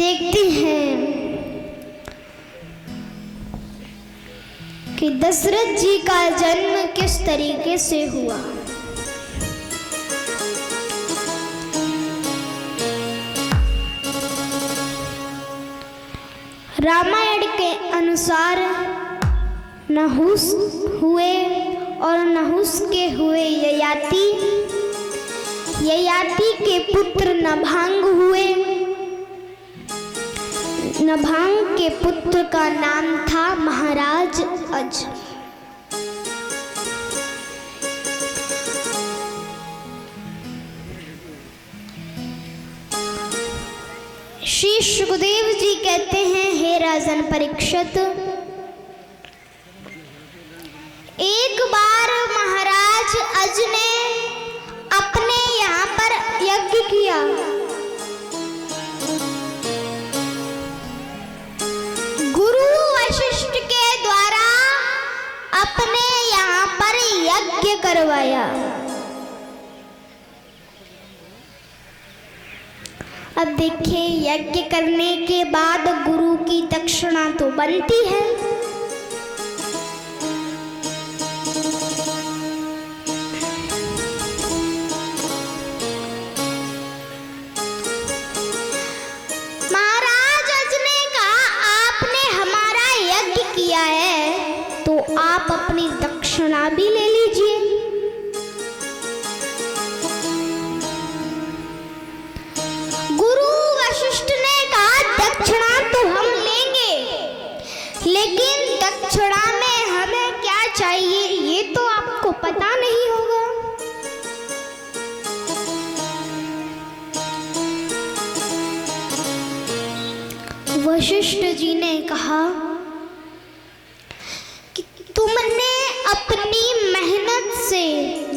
देखते हैं कि दशरथ जी का जन्म किस तरीके से हुआ। रामायण के अनुसार नहुस हुए और नहुस के हुए ययाति, ययाति के पुत्र नभांग हुए। नभांग के पुत्र का नाम था महाराज अज। श्री सुखदेव जी कहते हैं, हे राजन परीक्षित, एक बार महाराज अज ने अपने यहाँ पर यज्ञ किया। गुरु वशिष्ठ के द्वारा अपने यहाँ पर यज्ञ करवाया। अब देखिए, यज्ञ करने के बाद गुरु की दक्षिणा तो बनती है। महाराज अज ने कहा, आपने हमारा यज्ञ किया है तो आप अपनी दक्षिणा भी ले लीजिए। दक्षिणा तो हम लेंगे, लेकिन दक्षिणा में हमें क्या चाहिए ये तो आपको पता नहीं होगा। वशिष्ठ जी ने कहा कि तुमने अपनी मेहनत से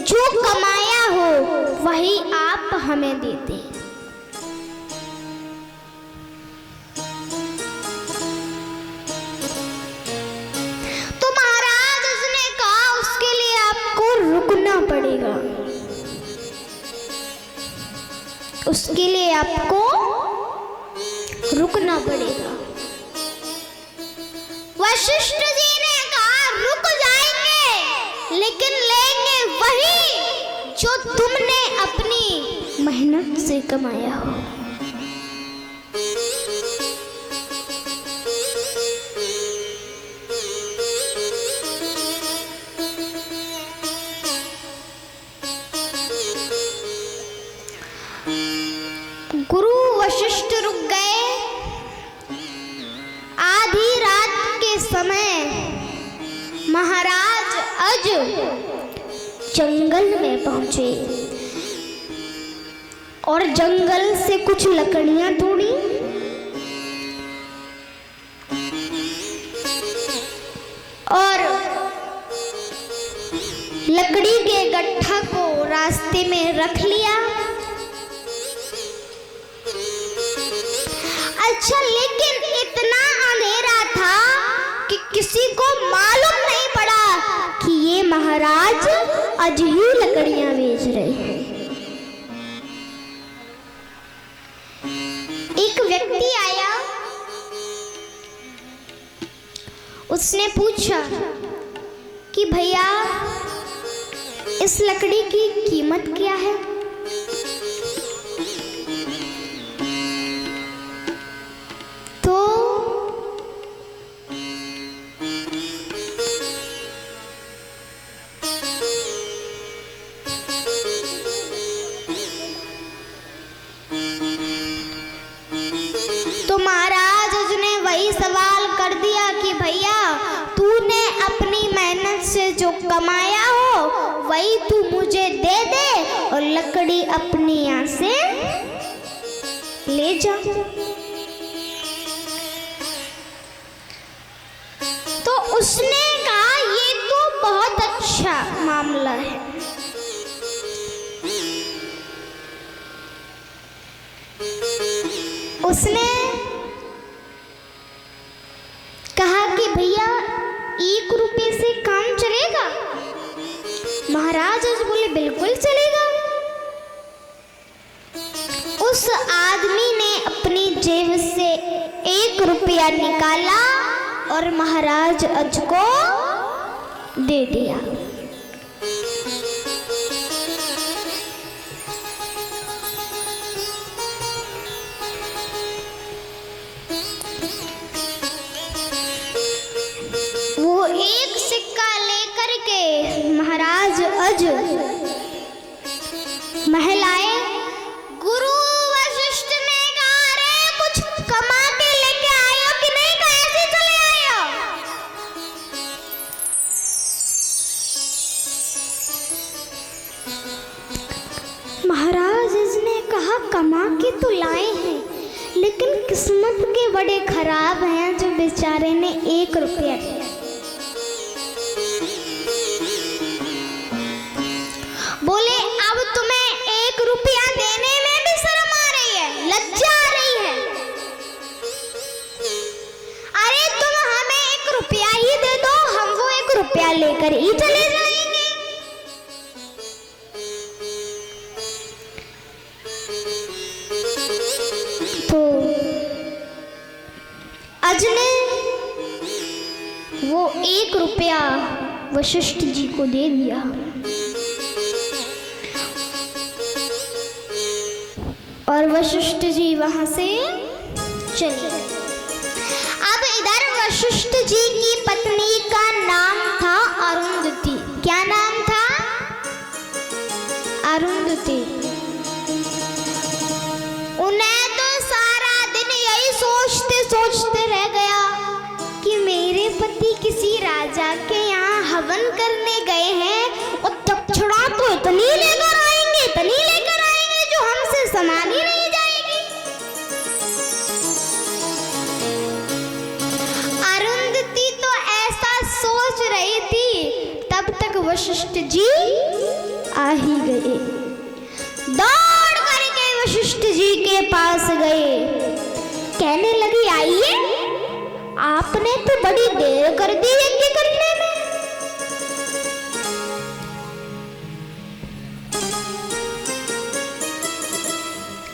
जो कमाया हो वही आप हमें देते। उसके लिए आपको रुकना पड़ेगा। वशिष्ठ जी ने कहा, रुक जाएंगे लेकिन लेंगे वही जो तुमने अपनी मेहनत से कमाया हो। गुरु वशिष्ठ रुक गए। आधी रात के समय महाराज अज जंगल में पहुंचे और जंगल से कुछ लकड़ियां तोड़ी और लकड़ी के गट्ठा को रास्ते में रख लिया। अच्छा, लेकिन इतना अंधेरा था कि किसी को मालूम नहीं पड़ा कि ये महाराज आज ही लकड़ियां बेच रहे हैं। एक व्यक्ति आया, उसने पूछा कि भैया इस लकड़ी की कीमत क्या है? तो महाराज उसने वही सवाल कर दिया कि भैया तूने अपनी मेहनत से जो कमाया हो वही तू मुझे दे दे और लकड़ी अपनी यहाँ से ले जा। तो उसने कहा, ये तो बहुत अच्छा मामला है। उसने कहा कि भैया 1 रुपए से काम चलेगा? महाराज बोले, बिल्कुल चलेगा। उस आदमी ने अपनी जेब से रुपया निकाला और महाराज अज को दे दिया। वो एक सिक्का लेकर के महाराज अज महल आए। गुरु वशिष्ठ ने कहा, अरे कुछ कमा के लेके आए हो कि नहीं, कहा ऐसे चले आए हो? महाराज ने कहा, कमा के तो लाए हैं, लेकिन किस्मत के बड़े खराब हैं जो बेचारे ने 1 रुपया दिया। बोले, अब तुम्हें 1 रुपया देने में भी शर्म आ रही है, लज्जा आ रही है? अरे तुम हमें 1 रुपया ही दे दो, हम वो 1 रुपया लेकर ही चले जाएंगे। तो अज ने वो 1 रुपया वशिष्ठ जी को दे दिया। और वशिष्ठ जी वहां से चले गए। अब इधर वशिष्ठ जी की पत्नी का नाम था अरुंधति। क्या नाम था? अरुंधति। उन्हें तो सारा दिन यही सोचते सोचते रह गया कि मेरे पति किसी राजा के यहाँ हवन करने गए हैं और दक्षिणा तो इतनी लेकर आएंगे, इतनी लेकर आएंगे जो हमसे समान ही नहीं जाएगी। अरुंधति तो ऐसा सोच रही थी, तब तक वशिष्ठ जी आ ही गए। दौड़ करके वशिष्ठ जी के पास गए, कहने लगी, आइए, आपने तो बड़ी देर कर दी यज्ञ करने में।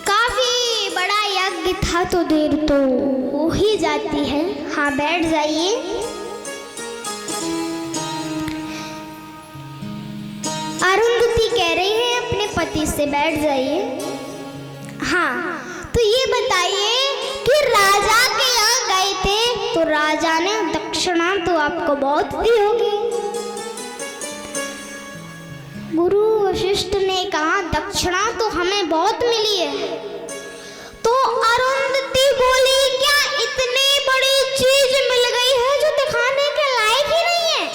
काफी बड़ा यज्ञ था तो देर तो हो ही जाती है। हाँ, बैठ जाइए। अरुंधति कह रही है अपने पति से, बैठ जाइए। हाँ, तो ये बताइए कि राजा के यहाँ गए थे तो राजा ने दक्षिणा तो आपको बहुत दी होगी। गुरु वशिष्ठ ने कहा, दक्षिणा तो हमें बहुत मिली है। तो अरुंधति बोली, क्या इतनी बड़ी चीज मिल गई है जो दिखाने के लायक ही नहीं है?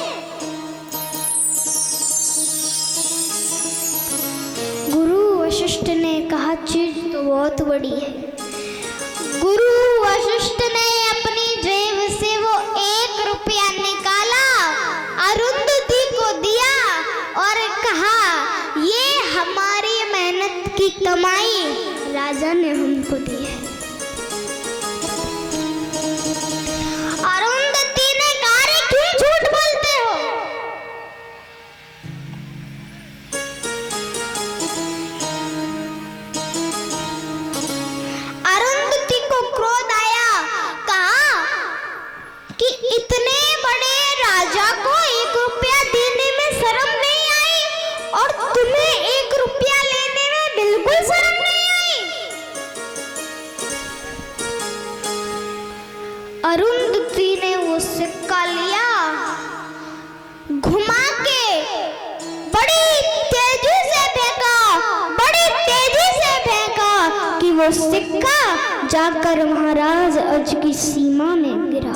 गुरु वशिष्ठ ने कहा, चीज तो बहुत बड़ी है। गुरु वशिष्ठ ने अपनी जेब से वो 1 रुपया निकाला, अरुंधति को दिया और कहा, ये हमारी मेहनत की कमाई राजा ने हमको दी है। अरुंधति ने कहा, रे क्यों झूठ बोलते हो? अरुंधति को क्रोध आया, कहा कि इतने बड़े राजा को 1 रुपया देने में शर्म नहीं आई और तुम्हें 1 रुपया लेने में बिल्कुल शर्म नहीं आई। अरुंधति ने वो सिक्का लिया, घुमा के बड़ी तेजी से फेंका, बड़ी तेजी से फेंका कि वो सिक्का जाकर महाराज अज की सीमा में गिरा।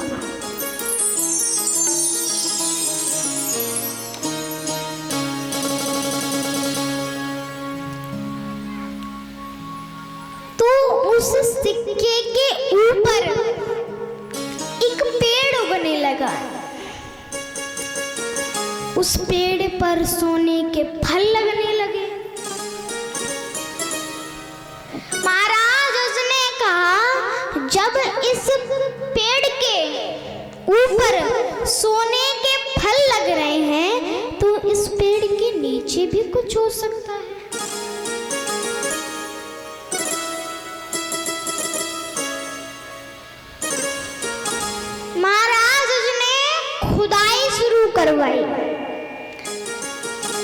तो उस सिक्के के ऊपर एक पेड़ उगने लगा। उस पेड़ पर सोने के फल लगने लगे। महाराज उसने कहा, जब इस पेड़ के ऊपर सोने के फल लग रहे हैं तो इस पेड़ के नीचे भी कुछ हो सकता है। करवाई,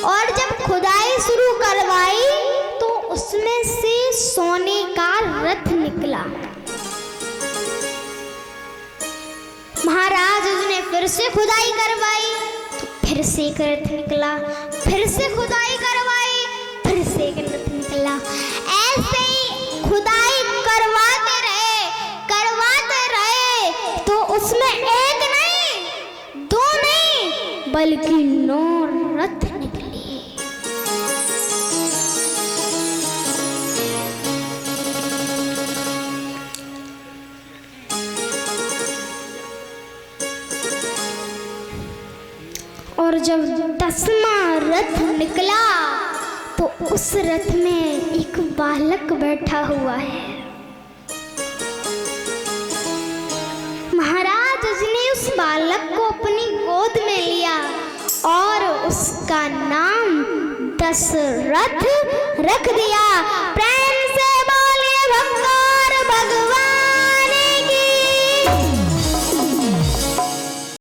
और जब खुदाई शुरू करवाई तो उसमें से सोने का रथ निकला। महाराज उसने फिर से खुदाई करवाई तो फिर से एक रथ निकला, फिर से खुदाई करवाई, फिर से एक रथ निकला। ऐसे ही खुदाई करवाते रहे तो उसमें एक नहीं, दो नहीं, बल्कि 9 रथ निकले। और जब 10वां रथ निकला तो उस रथ में एक बालक बैठा हुआ है। महाराज ने उस बालक को अपनी गोद में लिया और उसका नाम दशरथ रख दिया। प्रेम से बोलिए भक्तों